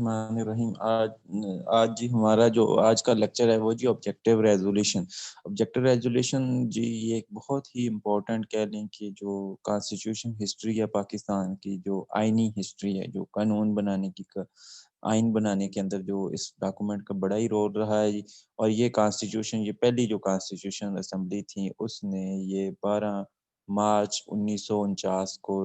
الرحمن الرحیم۔ آج جی ہمارا جو آج کا لیکچر ہے وہ جی آبجیکٹیو ریزولوشن۔ آبجیکٹیو ریزولوشن جی یہ ایک بہت ہی امپورٹنٹ کہہ لیں کہ جو کانسٹیٹیوشن ہسٹری ہے پاکستان کی، جو آئینی ہسٹری ہے، جو قانون بنانے کی آئین بنانے کے اندر جو اس ڈاکومنٹ کا بڑا ہی رول رہا ہے جی۔ اور یہ کانسٹیٹیوشن، یہ پہلی جو کانسٹیٹیوشن اسمبلی تھی، اس نے یہ 12 مارچ 1949 کو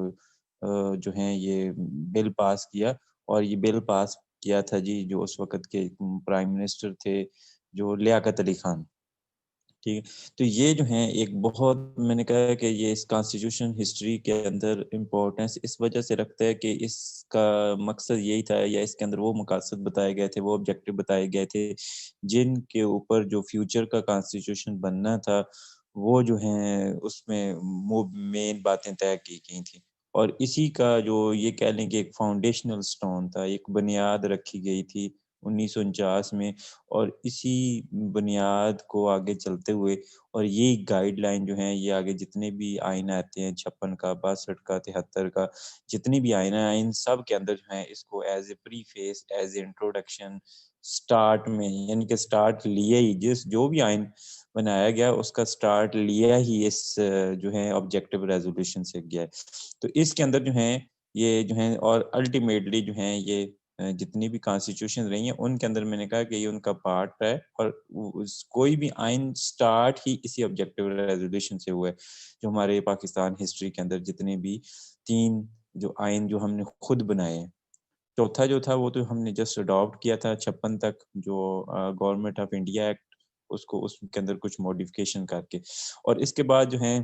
جو ہیں یہ بل پاس کیا۔ اور یہ بل پاس کیا تھا جی جو اس وقت کے پرائم منسٹر تھے جو لیاقت علی خان، ٹھیک ہے۔ تو یہ جو ہیں ایک بہت، میں نے کہا کہ یہ اس کانسٹیٹیوشن ہسٹری کے اندر امپورٹنس اس وجہ سے رکھتا ہے کہ اس کا مقصد یہی تھا، یا اس کے اندر وہ مقاصد بتائے گئے تھے، وہ آبجیکٹو بتائے گئے تھے جن کے اوپر جو فیوچر کا کانسٹیٹیوشن بننا تھا وہ جو ہیں اس میں مین باتیں طے کی گئی تھیں۔ اور اسی کا جو یہ کہہ لیں کہ ایک فاؤنڈیشنل سٹون تھا، ایک بنیاد رکھی گئی تھی 1949 میں، اور اسی بنیاد کو آگے چلتے ہوئے اور یہ گائیڈ لائن جو ہیں یہ آگے جتنے بھی آئین آتے ہیں 56 کا، 62 کا، 73 کا، جتنی بھی آئین سب کے اندر جو ہیں اس کو as a preface, as an introduction start میں، یعنی کہ سٹارٹ لیے ہی جو بھی آئین بنایا گیا اس کا سٹارٹ لیا ہی اس جو ہے آبجیکٹیو ریزولوشن سے گیا ہے۔ تو اس کے اندر جو ہیں یہ جو ہیں اور الٹیمیٹلی جو ہیں یہ جتنی بھی کانسٹیٹیوشن رہی ہیں ان کے اندر میں نے کہا کہ یہ ان کا پارٹ ہے، اور کوئی بھی آئین سٹارٹ ہی اسی آبجیکٹیو ریزولوشن سے ہوا ہے۔ جو ہمارے پاکستان ہسٹری کے اندر جتنے بھی 3 جو آئین جو ہم نے خود بنائے ہیں، چوتھا جو تھا وہ تو ہم نے جسٹ اڈاپٹ کیا تھا 56 تک، جو گورنمنٹ آف انڈیا ایکٹ، اس کے اندر کچھ موڈیفکیشن کر کے، اور اس کے بعد جو ہیں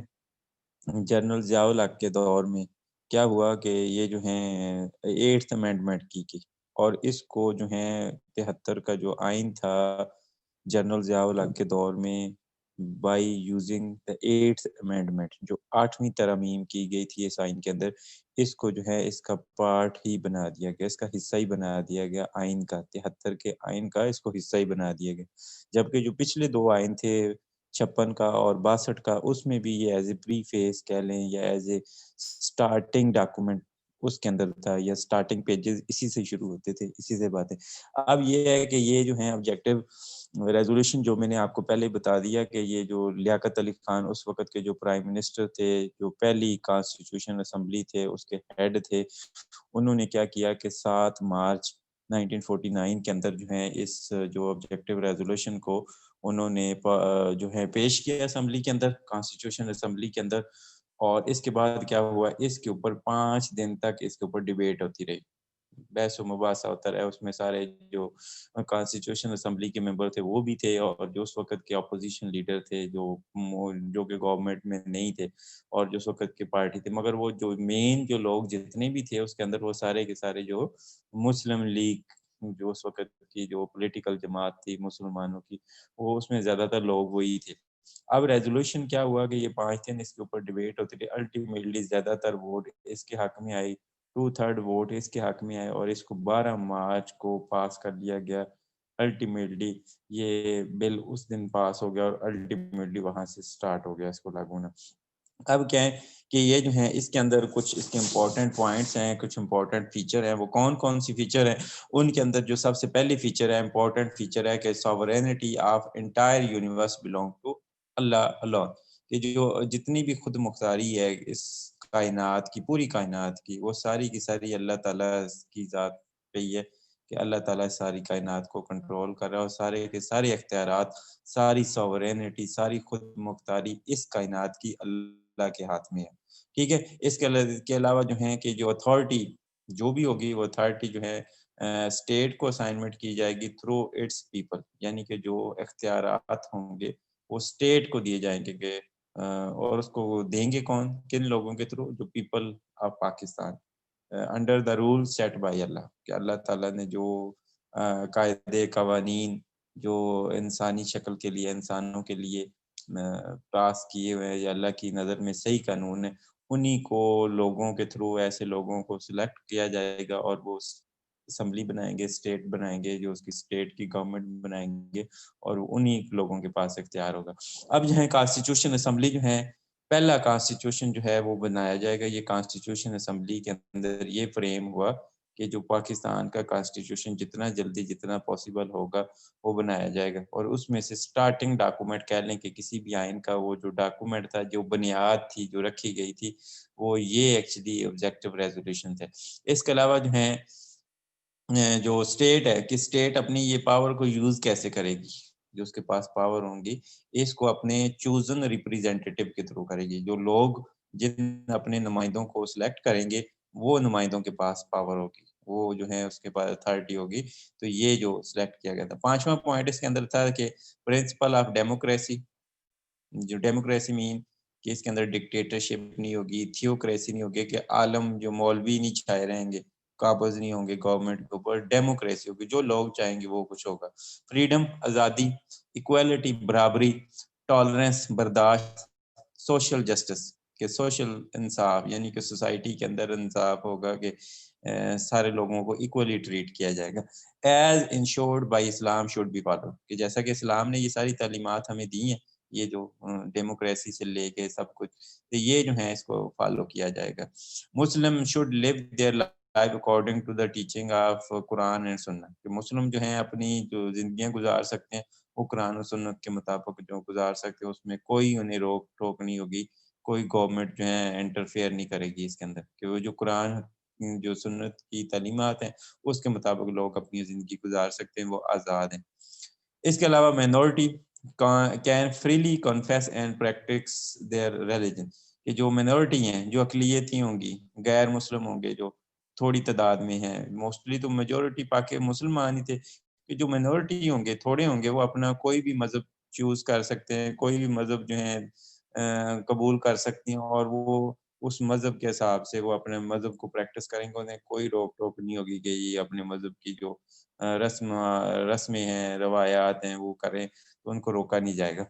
جنرل ضیاء الحق کے دور میں کیا ہوا کہ یہ جو ہیں 8th امینڈمنٹ کی اور اس کو جو ہیں 73 کا جو آئین تھا جنرل ضیاء الحق کے دور میں، by using the 8th amendment, جو 8ویں ترمیم کی گئی تھی اس آئین کے اندر، اس کو جو ہے اس کا پارٹ ہی بنا دیا گیا، اس کا حصہ ہی بنا دیا گیا آئین کا، 73 کے آئین کا اس کو حصہ ہی بنا دیا گیا۔ جبکہ جو پچھلے 2 آئین تھے 56 کا اور 62 کا، اس میں بھی یہ ایز اے پری فیس کہہ لیں یا ایز اے سٹارٹنگ ڈاکومنٹ اس کے اندر تھا، یا سٹارٹنگ پیجز اسی سے شروع ہوتے تھے، اسی سے باتیں۔ اب یہ ہے کہ یہ جو ہیں آبجیکٹیو ریزولوشن جو میں نے آپ کو پہلے بتا دیا کہ یہ جو لیاقت علی خان اس وقت کے جو پرائم منسٹر تھے، جو پہلی کانسٹیٹیوشن اسمبلی تھے اس کے ہیڈ تھے، انہوں نے کیا کیا کہ 7 مارچ 1949 کے اندر جو ہے اس جو آبجیکٹیو ریزولوشن کو انہوں نے جو ہے پیش کیا اسمبلی کے اندر، کانسٹیٹیوشن اسمبلی کے اندر۔ اور اس کے بعد کیا ہوا، اس کے اوپر 5 دن تک اس کے اوپر ڈیبیٹ ہوتی رہی، بحث و مباحثہ ہوتا رہا۔ اس میں سارے جو کانسٹیٹیوشن اسمبلی کے ممبر تھے وہ بھی تھے، اور جو اس وقت کے اپوزیشن لیڈر تھے جو کہ گورنمنٹ میں نہیں تھے اور جو اس وقت کی پارٹی تھے، مگر وہ جو مین جو لوگ جتنے بھی تھے اس کے اندر وہ سارے کے سارے جو مسلم لیگ، جو اس وقت کی جو پولیٹیکل جماعت تھی مسلمانوں کی، وہ اس میں زیادہ تر لوگ وہی تھے۔ اب ریزولوشن کیا ہوا کہ یہ 5 دن اس کے اوپر ڈیبیٹ ہوتی تھی، الٹیمیٹلی زیادہ تر ووٹ اس کے حق میں آئی، 2/3 ووٹ اس کے حق میں آئے، اور اس کو 12 مارچ کو پاس کر لیا گیا۔ الٹیمیٹلی یہ بل اس دن پاس ہو گیا اور الٹیمیٹلی وہاں سے سٹارٹ ہو گیا اس کو لاگو ہونا۔ اب کیا ہے کہ یہ جو ہیں اس کے اندر کچھ اس کے امپورٹنٹ پوائنٹس ہیں، کچھ امپورٹنٹ فیچر ہیں۔ وہ کون سی فیچر ہیں؟ ان کے اندر جو سب سے پہلی فیچر ہے، امپورٹنٹ فیچر ہے کہ sovereignty of entire universe belong to اللہ الون، کہ جو جتنی بھی خود مختاری ہے اس کائنات کی، پوری کائنات کی، وہ ساری کی ساری اللہ تعالیٰ کی ذات پہ ہی ہے، کہ اللہ تعالیٰ ساری کائنات کو کنٹرول کر رہا ہے، اور سارے کے سارے اختیارات، ساری ساورینٹی، ساری خود مختاری اس کائنات کی اللہ کے ہاتھ میں ہے، ٹھیک ہے۔ اس کے علاوہ جو ہیں کہ جو اتھارٹی جو بھی ہوگی، وہ اتھارٹی جو ہے اسٹیٹ کو اسائنمنٹ کی جائے گی تھرو اٹس پیپل، یعنی کہ جو اختیارات ہوں گے وہ اسٹیٹ کو دیے جائیں گے کہ اور اس کو دیں گے کن لوگوں کے تھرو؟ جو people of Pakistan, under the rule set by اللہ، کہ اللہ تعالیٰ نے جو قاعدے قوانین جو انسانی شکل کے لیے، انسانوں کے لیے پاس کیے ہوئے ہیں، یا اللہ کی نظر میں صحیح قانون ہے، انہی کو لوگوں کے تھرو، ایسے لوگوں کو سلیکٹ کیا جائے گا، اور وہ اسمبلی بنائیں گے، اسٹیٹ بنائیں گے، جو اس کی اسٹیٹ کی گورنمنٹ بنائیں گے، اور انہی لوگوں کے پاس اختیار ہوگا۔ اب جو ہے کانسٹیٹیوشن اسمبلی جو ہے، پہلا کانسٹیٹیوشن جو ہے وہ بنایا جائے گا، یہ کانسٹیٹیوشن اسمبلی کے اندر یہ فریم ہوا کہ جو پاکستان کا کانسٹیٹیوشن جتنا جلدی جتنا پاسبل ہوگا وہ بنایا جائے گا، اور اس میں سے سٹارٹنگ ڈاکومنٹ کہہ لیں کہ کسی بھی آئین کا وہ جو ڈاکومنٹ تھا، جو بنیاد تھی جو رکھی گئی تھی، وہ یہ ایکچولی آبجیکٹو ریزولوشن تھے۔ اس کے علاوہ جو ہیں جو اسٹیٹ ہے کہ اسٹیٹ اپنی یہ پاور کو یوز کیسے کرے گی، جو اس کے پاس پاور ہوں گی اس کو اپنے چوزن ریپریزنٹیٹیو کے تھرو کرے گی، جو لوگ جن اپنے نمائندوں کو سلیکٹ کریں گے وہ نمائندوں کے پاس پاور ہوگی، وہ جو ہے اس کے پاس اتھارٹی ہوگی۔ تو یہ جو سلیکٹ کیا گیا تھا، پانچواں پوائنٹ اس کے اندر تھا کہ پرنسپل آف ڈیموکریسی، جو ڈیموکریسی مین کہ اس کے اندر ڈکٹیٹرشپ نہیں ہوگی، تھیوکریسی نہیں ہوگی کہ عالم جو مولوی نہیں چھائے رہیں گے، قابض نہیں ہوں گے گورنمنٹ کے اوپر، ڈیموکریسی ہوگی، جو لوگ چاہیں گے وہ کچھ ہوگا۔ فریڈم، آزادی، ایکویلٹی، برابری، ٹالرنس، برداشت، سوشل جسٹس کہ سوشل انصاف، یعنی کہ سوسائٹی کے اندر انصاف ہوگا کہ سارے لوگوں کو ایکولی ٹریٹ کیا جائے گا۔ As ensured by Islam should be follow کہ جیسا کہ اسلام نے یہ ساری تعلیمات ہمیں دی ہیں، یہ جو ڈیموکریسی سے لے کے سب کچھ، تو یہ جو ہے اس کو فالو کیا جائے گا۔ Muslim should live their life according to the teaching of Quran and Sunnah کہ مسلم جو ہیں اپنی جو زندگیاں گزار سکتے ہیں وہ قرآن و سنت کے مطابق جو گزار سکتے ہیں، اس میں کوئی انہیں روک ٹوک نہیں ہوگی، کوئی گورنمنٹ جو ہے انٹرفیئر نہیں کرے گی اس کے اندر، کہ وہ جو قرآن جو سنت کی تعلیمات ہیں اس کے مطابق لوگ اپنی زندگی گزار سکتے ہیں، وہ آزاد ہیں۔ اس کے علاوہ minority can freely confess and practice their religion کہ جو مینورٹی ہیں، جو اقلیتی ہوں گی، غیر مسلم ہوں گے، جو تھوڑی تعداد میں ہیں، موسٹلی تو میجورٹی پاک مسلمان ہی تھے، کہ جو مینورٹی ہوں گے، تھوڑے ہوں گے، وہ اپنا کوئی بھی مذہب چوز کر سکتے ہیں، کوئی بھی مذہب جو ہے قبول کر سکتی ہیں، اور وہ اس مذہب کے حساب سے وہ اپنے مذہب کو پریکٹس کریں گے، انہیں کوئی روک ٹوک نہیں ہوگی کہ یہ اپنے مذہب کی جو رسمیں ہیں، روایات ہیں وہ کریں، تو ان کو روکا نہیں جائے گا۔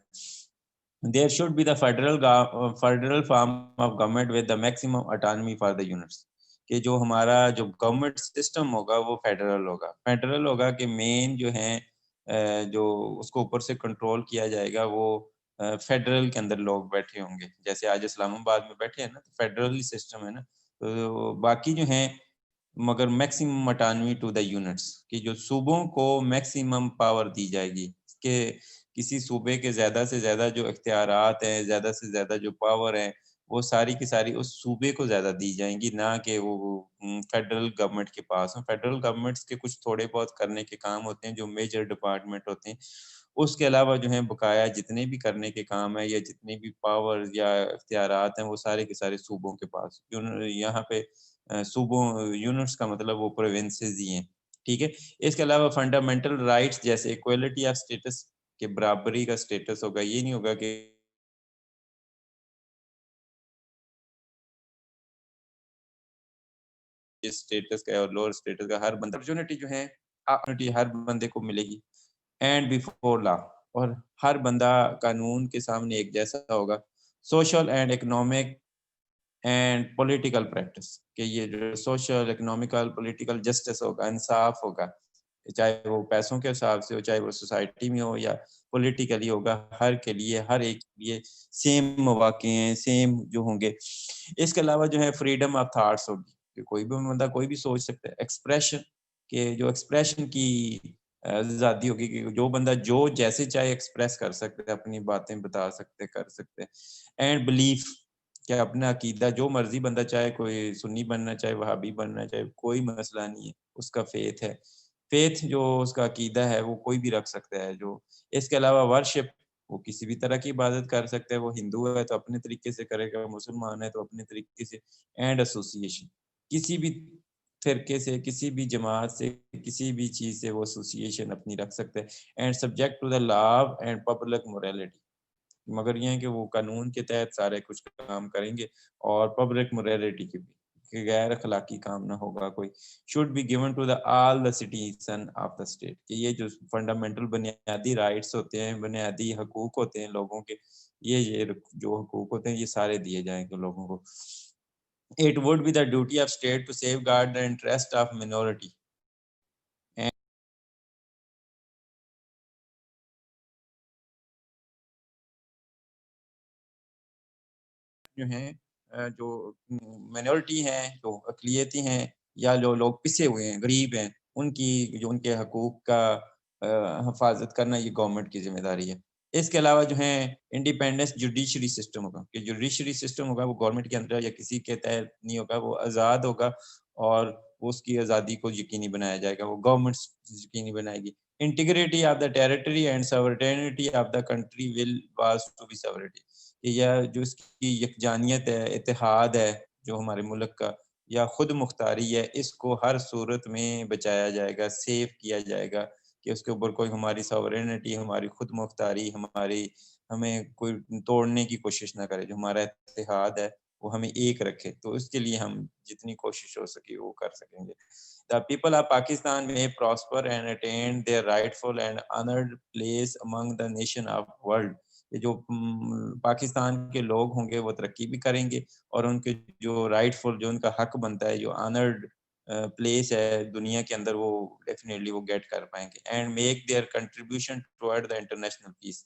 There should be the federal form of government with the maximum autonomy for the units کہ جو ہمارا جو گورنمنٹ سسٹم ہوگا وہ فیڈرل ہوگا کہ مین جو ہیں جو اس کو اوپر سے کنٹرول کیا جائے گا وہ فیڈرل کے اندر لوگ بیٹھے ہوں گے، جیسے آج اسلام آباد میں بیٹھے ہیں نا، فیڈرل سسٹم ہے نا، تو باقی جو ہیں مگر میکسیمم اٹانوی ٹو دا یونٹس کہ جو صوبوں کو میکسیمم پاور دی جائے گی، کہ کسی صوبے کے زیادہ سے زیادہ جو اختیارات ہیں، زیادہ سے زیادہ جو پاور ہیں، وہ ساری کی ساری اس صوبے کو زیادہ دی جائیں گی، نہ کہ وہ فیڈرل گورنمنٹ کے پاس ہوں۔ فیڈرل گورنمنٹس کے کچھ تھوڑے بہت کرنے کے کام ہوتے ہیں جو میجر ڈپارٹمنٹ ہوتے ہیں، اس کے علاوہ جو ہیں بقایا جتنے بھی کرنے کے کام ہیں یا جتنے بھی پاور یا اختیارات ہیں وہ سارے کے سارے صوبوں کے پاس۔ یہاں پہ صوبوں یونٹس کا مطلب وہ پروونسز ہی ہیں، ٹھیک ہے۔ اس کے علاوہ فنڈامنٹل رائٹس جیسے ایکویلٹی آف اسٹیٹس کہ برابری کا اسٹیٹس ہوگا، یہ نہیں ہوگا کہ اسٹیٹس کا اور لوور اسٹیٹس کا، ہر بندہ اپرچونٹی جو ہے اپرچونٹی ہر بندے کو ملے گی، اینڈ بیفور لا اور ہر بندہ قانون کے سامنے ایک جیسا ہوگا۔ Social and economic and political practice کہ یہ جو سوشل اکنامیکل پولیٹیکل جسٹس ہوگا، انصاف ہوگا، چاہے وہ پیسوں کے حساب سے ہو، چاہے وہ سوسائٹی میں ہو یا پولیٹیکلی ہوگا، ہر کے لیے ہر ایک کے لیے سیم مواقع ہیں، سیم جو ہوں گے۔ اس کے علاوہ جو ہے فریڈم آف تھاٹس ہوگی کہ کوئی بھی بندہ کوئی بھی سوچ سکتا ہے، ایکسپریشن کہ جو ایکسپریشن کی آزادی ہوگی کہ جو بندہ جو جیسے چاہے ایکسپریس کر سکتے، اپنی باتیں بتا سکتے، کر سکتے۔ اینڈ بلیف کہ اپنا عقیدہ جو مرضی بندہ چاہے، کوئی سنی بننا چاہے، وہابی بننا چاہے، کوئی مسئلہ نہیں ہے، اس کا فیتھ ہے، فیتھ جو اس کا عقیدہ ہے وہ کوئی بھی رکھ سکتا ہے۔ جو اس کے علاوہ ورشپ وہ کسی بھی طرح کی عبادت کر سکتا ہے، وہ ہندو ہے تو اپنے طریقے سے کرے گا، مسلمان ہے تو اپنے طریقے سے۔ اینڈ ایسوسیشن کسی بھی فرقے سے، کسی بھی جماعت سے، کسی بھی چیز سے وہ ایسوسیشن اپنی رکھ سکتا ہے۔ And subject to the law and public morality مگر یہ ہے کہ وہ قانون کے تحت سارے کچھ کام کریں گے، اور پبلک موریلٹی کی بھی کہ غیر اخلاقی کام نہ ہوگا کوئی۔ Should be given to the all the citizen of the state کہ یہ جو فنڈامنٹل بنیادی رائٹس ہوتے ہیں، بنیادی حقوق ہوتے ہیں لوگوں کے، یہ جو حقوق ہوتے ہیں یہ سارے دیے جائیں گے لوگوں کو۔ It would be the duty of state to safeguard the interest of minority جو ہیں جو مینورٹی ہیں، جو اقلیتی ہیں، یا جو لوگ پسے ہوئے ہیں، غریب ہیں، ان کی جو ان کے حقوق کا حفاظت کرنا یہ گورنمنٹ کی ذمہ داری ہے۔ اس کے علاوہ جو ہے انڈیپینڈنس جوڈیشری سسٹم ہوگا، کہ جوڈیشری سسٹم ہوگا وہ گورنمنٹ کے اندر یا کسی کے تحت نہیں ہوگا، وہ آزاد ہوگا اور اس کی آزادی کو یقینی بنایا جائے گا، وہ گورنمنٹ یقینی بنائے گی۔ Integrity of the territory and sovereignty of the country will was to be sovereignty, کہ یہ جو اس کی یکجانیت ہے، اتحاد ہے جو ہمارے ملک کا، یا خود مختاری ہے، اس کو ہر صورت میں بچایا جائے گا، سیف کیا جائے گا، کہ اس کے اوپر کوئی ہماری ساورینٹی، ہماری خود مختاری، ہمیں کوئی توڑنے کی کوشش نہ کرے، جو ہمارا اتحاد ہے وہ ہمیں ایک رکھے، تو اس کے لیے ہم جتنی کوشش ہو سکی وہ کر سکیں گے۔ The people of Pakistan may prosper and attain their rightful and honored place among the nation of world۔ یہ جو پاکستان کے لوگ ہوں گے وہ ترقی بھی کریں گے، اور ان کے جو رائٹ فل، جو ان کا حق بنتا ہے، جو آنرڈ پلیس ہے دنیا کے اندر، وہ ڈیفینیٹلی وہ گیٹ کر پائیں گے، and make their contribution toward the international peace,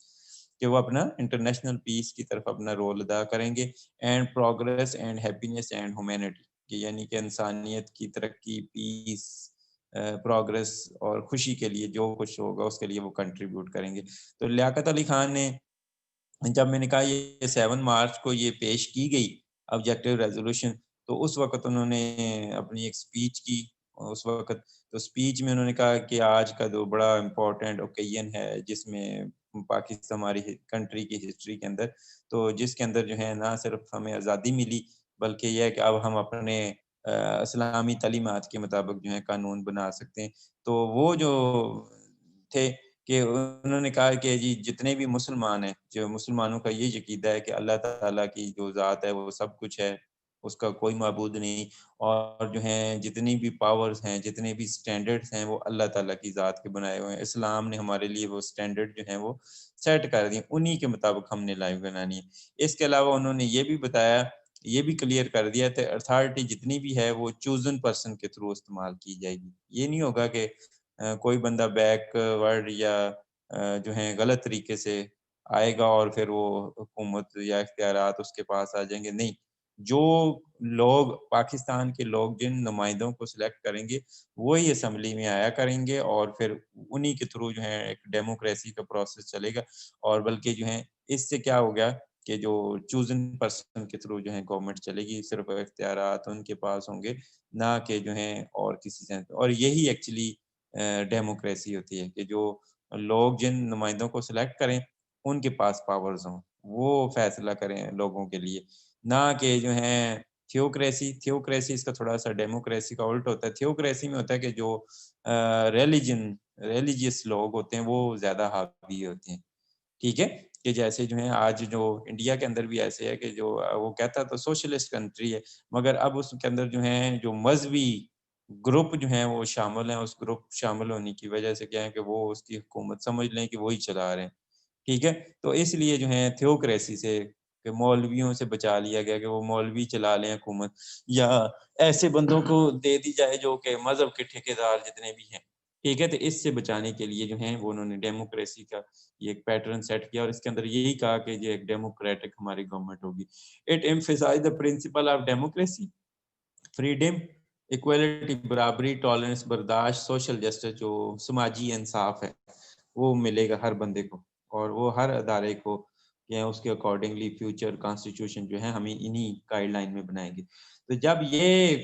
کہ وہ اپنا انٹرنیشنل پیس کی طرف اپنا رول ادا کریں گے، and progress and happiness and humanity, کہ یعنی کہ انسانیت کی ترقی، پیس، پروگرس اور خوشی کے لیے جو کچھ ہوگا اس کے لیے وہ کنٹریبیوٹ کریں گے۔ تو لیاقت علی خان نے، جب میں نے کہا یہ 7 مارچ کو یہ پیش کی گئی آبجیکٹیو ریزولوشن، تو اس وقت انہوں نے اپنی ایک سپیچ کی، اس وقت تو سپیچ میں انہوں نے کہا کہ آج کا جو بڑا امپورٹنٹ اوکیزن ہے، جس میں پاکستان ہماری کنٹری کی ہسٹری کے اندر، تو جس کے اندر جو ہے نہ صرف ہمیں آزادی ملی، بلکہ یہ ہے کہ اب ہم اپنے اسلامی تعلیمات کے مطابق جو ہے قانون بنا سکتے ہیں۔ تو وہ جو تھے کہ انہوں نے کہا کہ جی جتنے بھی مسلمان ہیں، جو مسلمانوں کا یہ عقیدہ ہے کہ اللہ تعالیٰ کی جو ذات ہے وہ سب کچھ ہے، اس کا کوئی معبود نہیں، اور جو ہیں جتنی بھی پاورز ہیں، جتنے بھی سٹینڈرڈز ہیں، وہ اللہ تعالیٰ کی ذات کے بنائے ہوئے ہیں۔ اسلام نے ہمارے لیے وہ سٹینڈرڈ جو ہیں وہ سیٹ کر دیے، انہی کے مطابق ہم نے لائف بنانی ہے۔ اس کے علاوہ انہوں نے یہ بھی بتایا، یہ بھی کلیئر کر دیا کہ اتھارٹی جتنی بھی ہے وہ چوزن پرسن کے تھرو استعمال کی جائے گی۔ یہ نہیں ہوگا کہ کوئی بندہ بیک ورڈ یا جو ہیں غلط طریقے سے آئے گا اور پھر وہ حکومت یا اختیارات اس کے پاس آ جائیں گے، نہیں۔ جو لوگ، پاکستان کے لوگ جن نمائندوں کو سلیکٹ کریں گے، وہی اسمبلی میں آیا کریں گے، اور پھر انہی کے تھرو جو ہے ایک ڈیموکریسی کا پروسیس چلے گا، اور بلکہ جو ہے اس سے کیا ہو گیا کہ جو چوزن پرسن کے تھرو جو ہے گورنمنٹ چلے گی، صرف اختیارات ان کے پاس ہوں گے، نہ کہ جو ہیں اور کسی سے۔ اور یہی ایکچولی ڈیموکریسی ہوتی ہے، کہ جو لوگ جن نمائندوں کو سلیکٹ کریں ان کے پاس پاورز ہوں، وہ فیصلہ کریں لوگوں کے لیے، نہ کہ جو ہیں تھیوکریسی اس کا تھوڑا سا ڈیموکریسی کا الٹ ہوتا ہے۔ تھیوکریسی میں ہوتا ہے کہ جو ریلیجیس لوگ ہوتے ہیں وہ زیادہ حاوی ہوتے ہیں، ٹھیک ہے، کہ جیسے جو ہیں آج جو انڈیا کے اندر بھی ایسے ہے کہ جو وہ کہتا تو سوشلسٹ کنٹری ہے، مگر اب اس کے اندر جو ہیں جو مذہبی گروپ جو ہیں وہ شامل ہیں، اس گروپ شامل ہونے کی وجہ سے کیا ہے کہ وہ اس کی حکومت سمجھ لیں کہ وہی چلا رہے ہیں، ٹھیک ہے۔ تو اس لیے جو ہے تھیوکریسی سے، کہ مولویوں سے بچا لیا گیا کہ وہ مولوی چلا لیں حکومت، یا ایسے بندوں کو دے دی جائے جو کہ مذہب کے ٹھیکیدار جتنے بھی ہیں، ٹھیک ہے۔ تو اس سے بچانے کے لیے جو ہیں وہ انہوں نے ڈیموکریسی کا یہ ایک پیٹرن سیٹ کیا، اور اس کے اندر یہی کہا کہ یہ ایک ڈیموکریٹک ہماری گورنمنٹ ہوگی۔ It emphasize the principle of democracy, freedom, equality, برابری، ٹالرنس، برداشت، سوشل جسٹس، جو سماجی انصاف ہے وہ ملے گا ہر بندے کو، اور وہ ہر ادارے کو، کہ اس کے اکارڈنگلی فیوچر کانسٹیٹیوشن جو ہے ہمیں انہی گائیڈ لائن میں بنائیں گے۔ تو جب یہ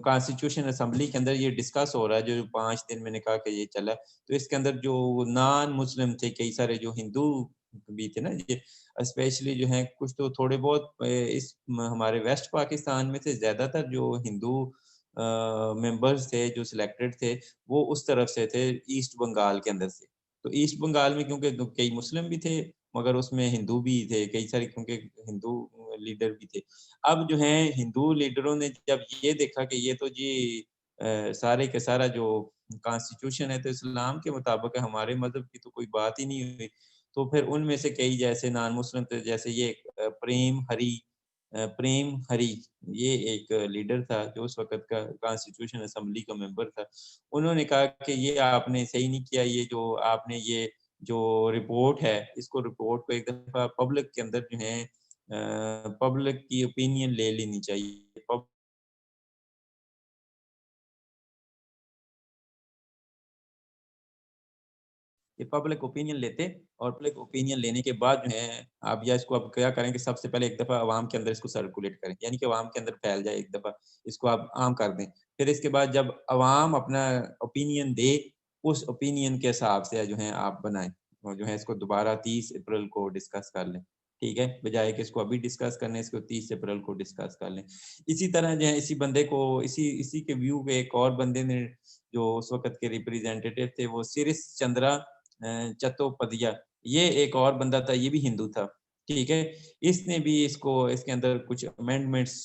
کانسٹیٹیوشن اسمبلی کے اندر یہ ڈسکس ہو رہا ہے، جو 5 دن میں نے کہا کہ یہ چلا، تو اس کے اندر جو نان مسلم تھے، کئی سارے جو ہندو بھی تھے نا، یہ اسپیشلی جو ہیں کچھ تو تھوڑے بہت اس ہمارے ویسٹ پاکستان میں تھے، زیادہ تر جو ہندو ممبرز تھے جو سلیکٹڈ تھے وہ اس طرف سے تھے، ایسٹ بنگال کے اندر سے۔ تو ایسٹ بنگال میں کیونکہ کئی مسلم بھی تھے، مگر اس میں ہندو بھی تھے کئی سارے، کیونکہ ہندو لیڈر بھی تھے۔ اب جو ہیں ہندو لیڈروں نے جب یہ دیکھا کہ یہ تو جی سارے کے سارا جو کانسٹیٹیوشن ہے تو اسلام کے مطابق ہے، ہمارے مذہب کی تو کوئی بات ہی نہیں ہوئی، تو پھر ان میں سے کئی جیسے نان مسلم تھے، جیسے یہ پریم ہری، یہ ایک لیڈر تھا جو اس وقت کا کانسٹیٹیوشن اسمبلی کا ممبر تھا۔ انہوں نے کہا کہ یہ آپ نے صحیح نہیں کیا، یہ جو آپ نے یہ جو رپورٹ ہے، اس کو رپورٹ کو ایک دفعہ پبلک کے اندر جو ہے پبلک کی اوپینین لے لینی چاہیے، یہ پبلک اوپینین لیتے اور پبلک اوپینین لینے کے بعد جو ہے آپ یا اس کو آپ کیا کریں کہ سب سے پہلے ایک دفعہ عوام کے اندر اس کو سرکولیٹ کریں، یعنی کہ عوام کے اندر پھیل جائے ایک دفعہ، اس کو آپ عام کر دیں. پھر اس کے بعد جب عوام اپنا اوپینین دے، اس اوپینین کے حساب سے جو ہے آپ بنائیں اور جو ہے اس کو دوبارہ 30 اپریل کو ڈسکس کر لیں. ٹھیک ہے، بجائے کہ اس کو ابھی ڈسکس کرنے، اس کو 30 اپریل کو ڈسکس کر لیں. اسی طرح جو ہے اسی بندے کو اسی کے ویو پہ ایک اور بندے نے جو اس وقت کے ریپریزنٹیٹیو تھے وہ سیرس چندرا چتوپدیا، یہ ایک اور بندہ تھا، یہ بھی ہندو تھا. ٹھیک ہے، اس نے بھی اس کے اندر کچھ امینڈمنٹس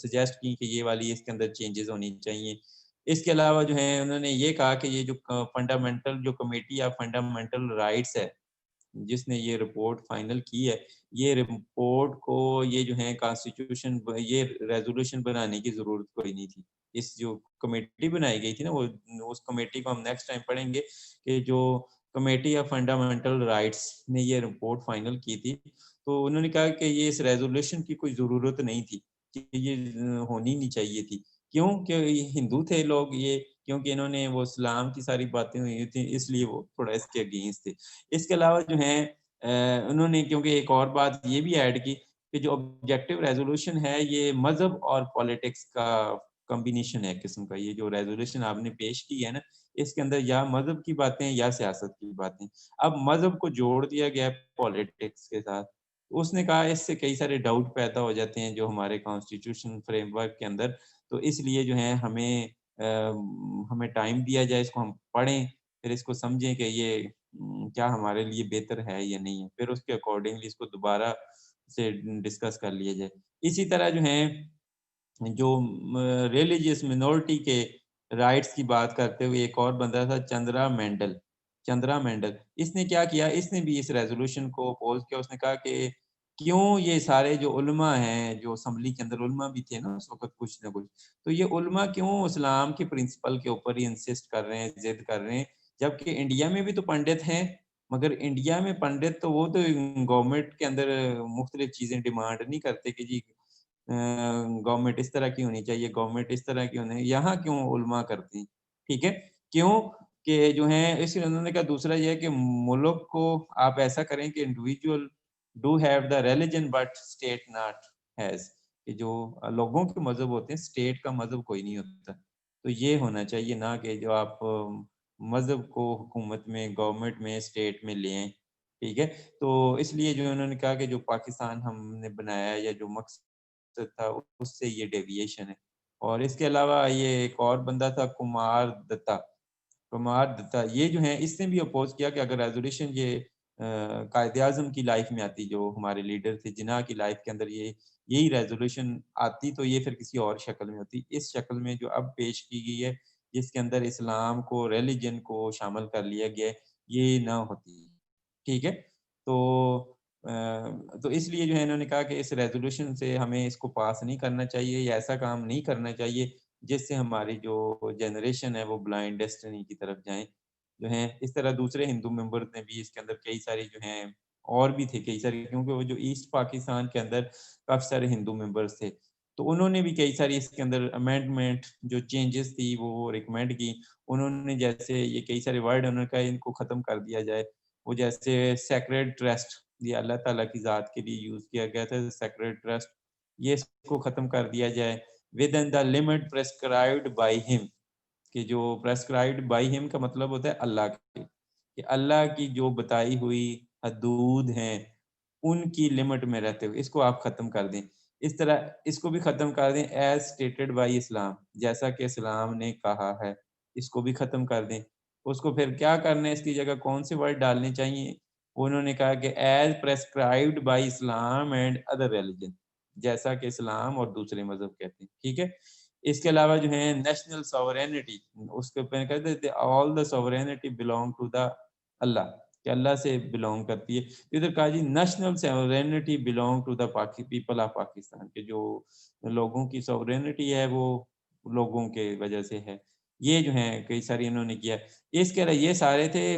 سجیسٹ کی کہ یہ والی اس کے اندر چینجز ہونی چاہیے. اس کے علاوہ جو ہے انہوں نے یہ کہا کہ یہ جو فنڈامنٹل جو کمیٹی آف فنڈامنٹل رائٹس ہے جس نے یہ رپورٹ فائنل کی ہے، یہ رپورٹ کو یہ جو ہے کانسٹیٹیوشن یہ ریزولوشن بنانے کی ضرورت کوئی نہیں تھی. اس جو کمیٹی بنائی گئی تھی نا، وہ اس کمیٹی کو ہم نیکسٹ ٹائم پڑھیں گے کہ جو کمیٹی آف فنڈامنٹل رائٹس نے یہ رپورٹ فائنل کی تھی، تو انہوں نے کہا کہ یہ اس ریزولوشن کی کوئی ضرورت نہیں تھی، کہ یہ ہونی نہیں چاہیے تھی. کیوں کہ یہ ہندو تھے لوگ، یہ کیونکہ انہوں نے وہ اسلام کی ساری باتیں ہوئی تھیں، اس لیے وہ تھوڑا اس کے اگینسٹ تھے. اس کے علاوہ جو ہے انہوں نے کیونکہ ایک اور بات یہ بھی ایڈ کی کہ جو آبجیکٹیو ریزولوشن ہے یہ مذہب اور پالیٹکس کا کمبینیشن ہے قسم کا. یہ جو ریزولوشن آپ نے پیش کی ہے نا، اس کے اندر یا مذہب کی باتیں یا سیاست کی باتیں. اب مذہب کو جوڑ دیا گیا پالیٹکس کے ساتھ. اس نے کہا اس سے کئی سارے ڈاؤٹ پیدا ہو جاتے ہیں جو ہمارے کانسٹیٹیوشن فریم ورک کے اندر، تو اس لیے جو ہے ہمیں ٹائم دیا جائے، اس کو ہم پڑھیں، پھر اس کو سمجھیں کہ یہ کیا ہمارے لیے بہتر ہے یا نہیں ہے، پھر اس کے اکارڈنگلی اس کو دوبارہ سے ڈسکس کر لیا جائے. اسی طرح جو ہے جو ریلیجیس منورٹی کے رائٹس کی بات کرتے ہوئے ایک اور بندہ تھا چندرا مینڈل. اس نے کیا کیا، اس نے بھی اس ریزولوشن کو اپوز کیا. اس نے کہا کہ کیوں یہ سارے جو علماء ہیں، جو اسمبلی کے اندر علماء بھی تھے نا اس وقت کچھ نہ کچھ، تو یہ علماء کیوں اسلام کے پرنسپل کے اوپر ہی انسسٹ کر رہے ہیں، ضد کر رہے ہیں، جبکہ انڈیا میں بھی تو پنڈت ہیں. مگر انڈیا میں پنڈت تو وہ تو گورنمنٹ کے اندر مختلف چیزیں ڈیمانڈ نہیں کرتے کہ جی گورنمنٹ اس طرح کی ہونی چاہیے، گورنمنٹ اس طرح کی ہونی، یہاں کیوں علماء کرتی ہیں. ٹھیک ہے، کیوں کہ جو ہے اس لیے انہوں نے کہا دوسرا یہ ہے کہ ملک کو آپ ایسا کریں کہ individual do have the religion but state not has, کہ جو لوگوں کے مذہب ہوتے ہیں، اسٹیٹ کا مذہب کوئی نہیں ہوتا. تو یہ ہونا چاہیے، نہ کہ جو آپ مذہب کو حکومت میں، گورنمنٹ میں، اسٹیٹ میں لیں. ٹھیک ہے، تو اس لیے جو انہوں نے کہا کہ جو پاکستان ہم نے بنایا یا جو مقصد تھا اس سے یہ ڈیویشن ہے. اور اس کے علاوہ یہ ایک اور بندہ تھا کمار دتا، یہ جو ہے اس نے بھی اپوز کیا کہ اگر ریزولوشن یہ قائد اعظم کی لائف میں آتی، جو ہمارے لیڈر تھے جناح کی لائف کے اندر یہی ریزولوشن آتی، تو یہ پھر کسی اور شکل میں ہوتی. اس شکل میں جو اب پیش کی گئی ہے جس کے اندر اسلام کو، ریلیجن کو شامل کر لیا گیا، یہ نہ ہوتی. ٹھیک ہے، تو اس لیے جو ہے انہوں نے کہا کہ اس ریزولوشن سے ہمیں اس کو پاس نہیں کرنا چاہیے، یا ایسا کام نہیں کرنا چاہیے جس سے ہماری جو جنریشن ہے وہ بلائنڈ ڈیسٹنی کی طرف جائیں. جو ہیں اس طرح دوسرے ہندو ممبر نے بھی اس کے اندر کئی ساری جو ہیں، اور بھی تھے کئی ساری، کیونکہ وہ جو ایسٹ پاکستان کے اندر کافی سارے ہندو ممبرس تھے، تو انہوں نے بھی کئی ساری اس کے اندر امینڈمنٹ جو چینجز تھی وہ ریکمینڈ کی. انہوں نے جیسے یہ کئی سارے ورڈ انہوں نے کہا ان کو ختم کر دیا جائے. وہ جیسے سیکریڈ ٹرسٹ، یہ اللہ تعالیٰ کی ذات کے لیے یوز کیا گیا تھا سیکریڈ ٹرسٹ، یہ اس کو ختم کر دیا جائے. With in the limit prescribed by ہم، کہ جو پرسکرائبڈ بائی ہم کا مطلب ہوتا ہے اللہ کے، کہ اللہ کی جو بتائی ہوئی حدود ہیں ان کی لمٹ میں رہتے ہوئے اس کو آپ ختم کر دیں. اس طرح اس کو بھی ختم کر دیں ایز اسٹیٹڈ بائی اسلام، جیسا کہ اسلام نے کہا ہے، اس کو بھی ختم کر دیں. اس کو پھر کیا کرنا ہے، اس کی جگہ کون سے ورڈ ڈالنے چاہیے، انہوں نے کہا کہ as prescribed by Islam and other religion, جیسا کہ اسلام اور دوسرے مذہب کہتے ہیں. ٹھیک ہے، اس کے علاوہ جو ہے نیشنل ساورینٹی، اس کے اوپر کہتے تھے all the sovereignty belong to the اللہ، کہ اللہ سے بلونگ کرتی ہے. ادھر کہا جی national sovereignty belong to the people of Pakistan, کہ جو لوگوں کی ساورینٹی ہے وہ لوگوں کے وجہ سے ہے. یہ جو ہیں کئی ساری انہوں نے کیا. اس کے علاوہ یہ سارے تھے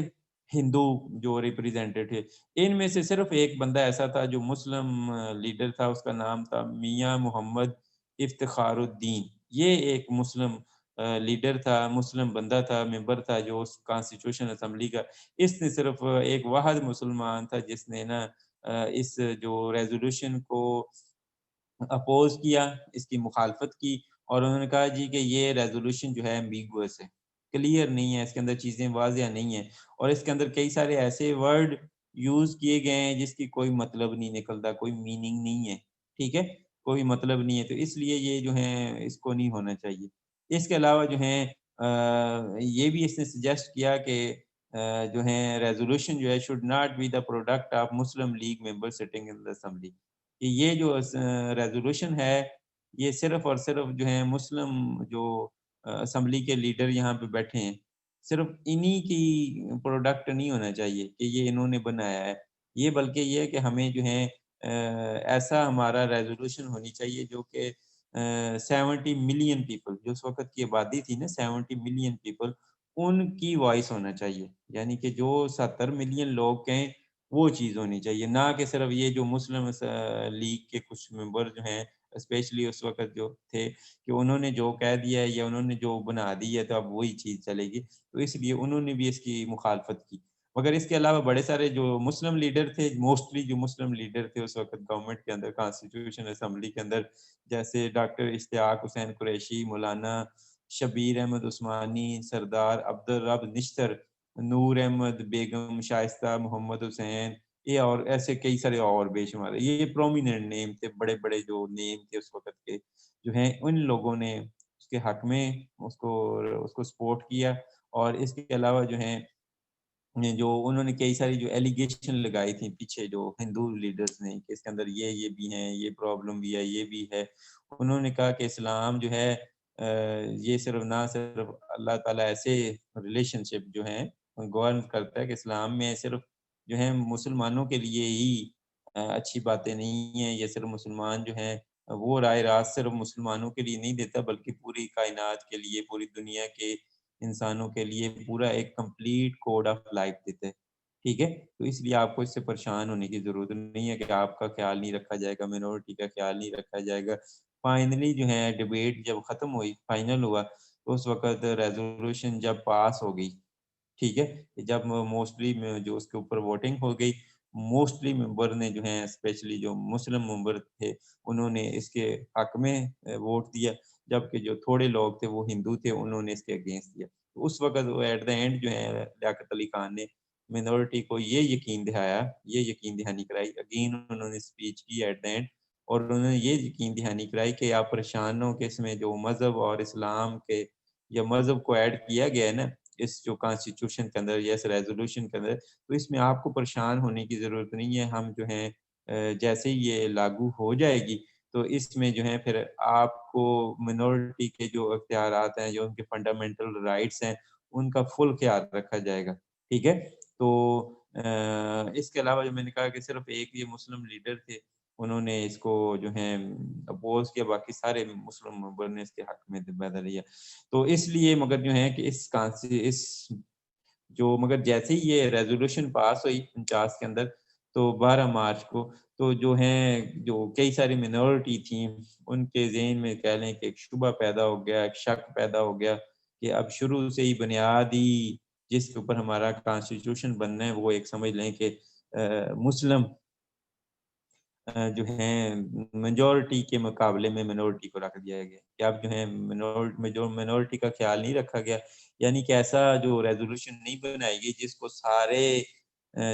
ہندو جو ریپریزینٹیڈ تھے. ان میں سے صرف ایک بندہ ایسا تھا جو مسلم لیڈر تھا، اس کا نام تھا میاں محمد افتخار الدین. یہ ایک مسلم لیڈر تھا، مسلم بندہ تھا، ممبر تھا جو اس کانسٹیٹیوشن اسمبلی کا، اس نے صرف ایک واحد مسلمان تھا جس نے نا اس جو ریزولوشن کو اپوز کیا، اس کی مخالفت کی، اور انہوں نے کہا جی کہ یہ ریزولوشن جو ہے ایمبیگوس ہے، کلیئر نہیں ہے، اس کے اندر چیزیں واضح نہیں ہیں، اور اس کے اندر کئی سارے ایسے ورڈ یوز کیے گئے ہیں جس کی کوئی مطلب نہیں نکلتا، کوئی میننگ نہیں ہے، ٹھیک ہے، کوئی مطلب نہیں ہے، تو اس لیے یہ جو ہے اس کو نہیں ہونا چاہیے۔ اس کے علاوہ جو ہے یہ بھی اس نے سجیسٹ کیا کہ جو ہے ریزولوشن جو ہے should not be the product of Muslim League member sitting in assembly, کہ یہ جو ریزولوشن ہے یہ صرف اور صرف جو ہے مسلم جو اسمبلی کے لیڈر یہاں پہ بیٹھے ہیں، صرف انہی کی پروڈکٹ نہیں ہونا چاہیے کہ یہ انہوں نے بنایا ہے، یہ بلکہ یہ ہے کہ ہمیں جو ہے ایسا ہمارا ریزولوشن ہونی چاہیے جو کہ 70 ملین پیپل، جو اس وقت کی آبادی تھی نا 70 ملین پیپل، ان کی وائس ہونا چاہیے، یعنی کہ جو 70 ملین لوگ کہیں وہ چیز ہونی چاہیے، نہ کہ صرف یہ جو مسلم لیگ کے کچھ ممبر جو ہیں اسپیشلی اس وقت جو تھے کہ انہوں نے جو کہہ دیا ہے یا انہوں نے جو بنا دی ہے تو اب وہی چیز چلے گی، تو اس لیے انہوں نے بھی اس کی مخالفت کی۔ مگر اس کے علاوہ بڑے سارے جو مسلم لیڈر تھے، موسٹلی جو مسلم لیڈر تھے اس وقت گورنمنٹ کے اندر، کانسٹیٹیوشن اسمبلی کے اندر، جیسے ڈاکٹر اشتیاق حسین قریشی، مولانا شبیر احمد عثمانی، سردار عبدالرب نشتر، نور احمد بیگم، شائستہ محمد حسین، یہ اور ایسے کئی سارے اور بے شمار، یہ پرومیننٹ نیم تھے، بڑے بڑے جو نیم تھے اس وقت کے جو ہیں، ان لوگوں نے اس کے حق میں اس کو سپورٹ کیا، اور اس کے علاوہ جو ہیں جو انہوں نے کئی ساری جو ایلیگیشن لگائی تھی پیچھے جو ہندو لیڈرز نے کہ اس کے اندر یہ بھی ہیں، یہ پرابلم بھی ہے، یہ بھی ہے، انہوں نے کہا کہ اسلام جو ہے یہ صرف نہ صرف اللہ تعالیٰ ایسے ریلیشن شپ جو ہیں گورن کرتا ہے کہ اسلام میں صرف جو ہے مسلمانوں کے لیے ہی اچھی باتیں نہیں ہیں، یہ صرف مسلمان جو ہیں وہ رائے راست صرف مسلمانوں کے لیے نہیں دیتا بلکہ پوری کائنات کے لیے، پوری دنیا کے انسانوں کے لیے پورا ایک کمپلیٹ کوڈ آف لائف دیتے ہیں، ٹھیک ہے، تو اس لیے آپ کو اس سے پریشان ہونے کی ضرورت نہیں ہے کہ آپ کا خیال نہیں رکھا جائے گا، مینورٹی کا خیال نہیں رکھا جائے گا۔ فائنلی جو ہے ڈیبیٹ جب ختم ہوئی، فائنل ہوا، تو اس وقت ریزولوشن جب پاس ہو گئی، ٹھیک ہے، جب موسٹلی جو اس کے اوپر ووٹنگ ہو گئی، موسٹلی ممبر نے جو ہیں اسپیشلی جو مسلم ممبر تھے انہوں نے اس کے حق میں ووٹ دیا، جبکہ جو تھوڑے لوگ تھے وہ ہندو تھے انہوں نے اس کے اگینسٹ دیا۔ تو اس وقت وہ ایٹ دا اینڈ جو ہے لیاقت علی خان نے مینورٹی کو یہ یقین دہایا، یہ یقین دہانی کرائی، اگین انہوں نے اسپیچ کی ایٹ دا اینڈ، اور انہوں نے یہ یقین دہانی کرائی کہ آپ پریشان ہو کہ اس میں جو مذہب اور اسلام کے یا مذہب کو ایڈ کیا گیا ہے نا اس جو کانسٹیٹیوشن کے اندر یا اس ریزولوشن کے اندر، تو اس میں آپ کو پریشان ہونے کی ضرورت نہیں ہے، ہم جو ہیں جیسے ہی یہ لاگو ہو جائے گی تو اس میں جو ہے پھر آپ کو منورٹی کے جو اختیارات ہیں، جو ان کے فنڈامنٹل رائٹس ہیں، ان کا فل خیال رکھا جائے گا، ٹھیک ہے۔ تو اس کے علاوہ جو میں نے کہا کہ صرف ایک یہ مسلم لیڈر تھے، انہوں نے اس کو جو ہے اپوز کیا، باقی سارے مسلم ممبر نے اس کے حق میں بدل لیا، تو اس لیے مگر جو ہے کہ اس جو مگر جیسے ہی یہ ریزولوشن پاس ہوئی 49 کے اندر، تو 12 مارچ کو تو جو ہیں جو کئی ساری منورٹی تھیں ان کے ذہن میں کہہ لیں کہ ایک شبہ پیدا ہو گیا، ایک شک پیدا ہو گیا کہ اب شروع سے ہی بنیادی جس کے اوپر ہمارا کانسٹیٹیوشن بننا ہے وہ ایک سمجھ لیں کہ مسلم جو ہیں میجورٹی کے مقابلے میں منورٹی کو رکھ دیا گیا کہ اب جو ہے منورٹی کا خیال نہیں رکھا گیا، یعنی کہ ایسا جو ریزولوشن نہیں بنائی گئی جس کو سارے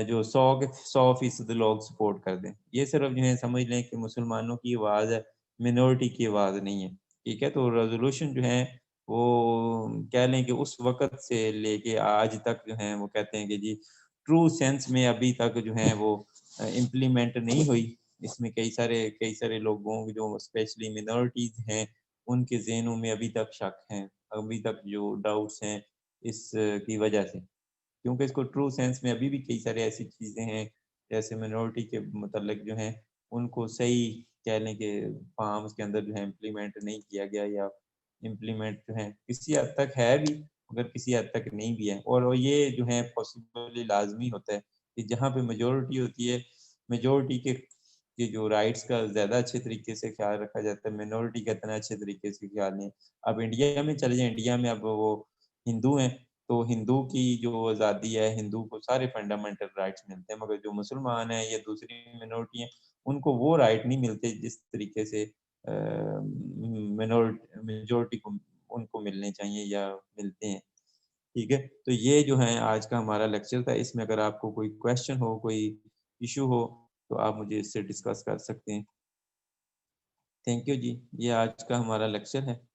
جو 100% لوگ سپورٹ کر دیں، یہ صرف جو ہے سمجھ لیں کہ مسلمانوں کی آواز ہے، منورٹی کی آواز نہیں ہے، ٹھیک ہے۔ تو ریزولوشن جو ہے وہ کہہ لیں کہ اس وقت سے لے کے آج تک جو ہیں وہ کہتے ہیں کہ جی ٹرو سینس میں ابھی تک جو ہے وہ امپلیمنٹ نہیں ہوئی، اس میں کئی سارے لوگوں جو اسپیشلی منورٹیز ہیں ان کے ذہنوں میں ابھی تک شک ہیں، ابھی تک جو ڈاؤٹس ہیں اس کی وجہ سے، کیونکہ اس کو ٹرو سینس میں ابھی بھی کئی سارے ایسی چیزیں ہیں جیسے منورٹی کے متعلق جو ہیں ان کو صحیح کہہ لیں کہ فارمز کے اندر جو ہے امپلیمنٹ نہیں کیا گیا، یا امپلیمنٹ جو ہے کسی حد تک ہے بھی مگر کسی حد تک نہیں بھی ہے، اور یہ جو ہے پاسبلی لازمی ہوتا ہے کہ جہاں پہ میجورٹی ہوتی ہے، میجورٹی کے کہ جو رائٹس کا زیادہ اچھے طریقے سے خیال رکھا جاتا ہے، منورٹی کا اتنا اچھے طریقے سے خیال نہیں۔ اب انڈیا میں چلے جائیں، انڈیا میں اب وہ ہندو ہیں، تو ہندو کی جو آزادی ہے، ہندو کو سارے فنڈامنٹل رائٹس ملتے ہیں، مگر جو مسلمان ہیں یا دوسری منورٹی ہیں، ان کو وہ رائٹ نہیں ملتے جس طریقے سے میجورٹی کو ان کو ملنے چاہیے یا ملتے ہیں۔ ٹھیک ہے، تو یہ جو ہے آج کا ہمارا لیکچر تھا۔ اس میں اگر آپ کو کوئی کویشچن ہو، کوئی ایشو ہو، تو آپ مجھے اس سے ڈسکس کر سکتے ہیں۔ تھینک یو جی، یہ آج کا ہمارا لیکچر ہے۔